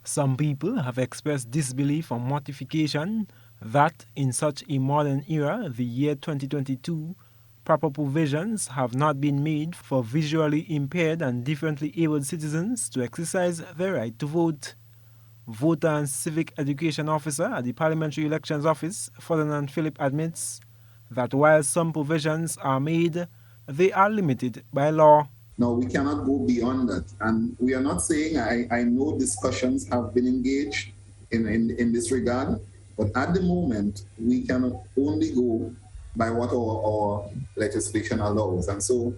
Some people have expressed disbelief or mortification that in such a modern era, the year 2022, proper provisions have not been made for visually impaired and differently abled citizens to exercise their right to vote. Voter and Civic Education Officer at the Parliamentary Elections Office, Ferdinand Philip, admits that while some provisions are made, they are limited by law. Now, we cannot go beyond that. And we are not saying, I know discussions have been engaged in this regard, but at the moment, we can only go by what our legislation allows. And so,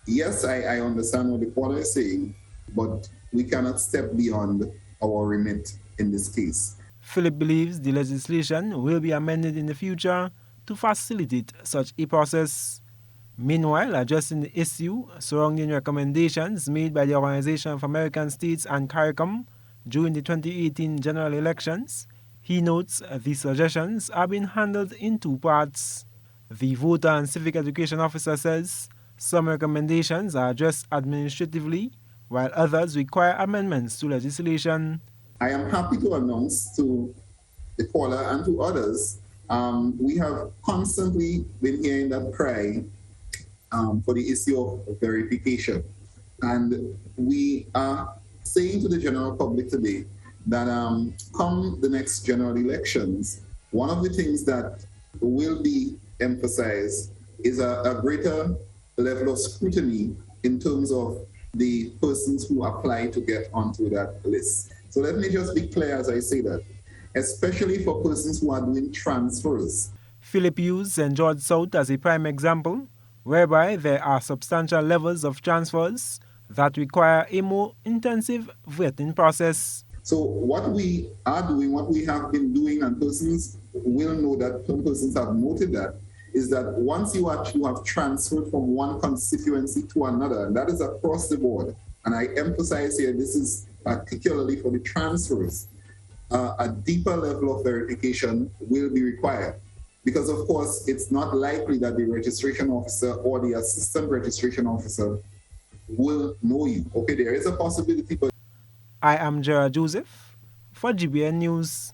yes, I understand what the caller is saying, but we cannot step beyond our remit in this case. Philip believes the legislation will be amended in the future to facilitate such a process. Meanwhile, addressing the issue surrounding recommendations made by the Organization of American States and CARICOM during the 2018 general elections, he notes the suggestions are being handled in two parts. The Voter and Civic Education Officer says some recommendations are addressed administratively, while others require amendments to legislation. I am happy to announce to the caller and to others, we have constantly been hearing that cry for the issue of verification. And we are saying to the general public today that come the next general elections, one of the things that will be emphasized is a greater level of scrutiny in terms of the persons who apply to get onto that list. So let me just be clear as I say that, especially for persons who are doing transfers. Philip used St. George South as a prime example, whereby there are substantial levels of transfers that require a more intensive vetting process. So what we are doing, what we have been doing, and persons will know that, some persons have noted that, is that once you actually have transferred from one constituency to another, and that is across the board, and I emphasize here, this is particularly for the transfers, a deeper level of verification will be required. Because of course, it's not likely that the registration officer or the assistant registration officer will know you. Okay, there is a possibility, but... I am Gerard Joseph for GBN News.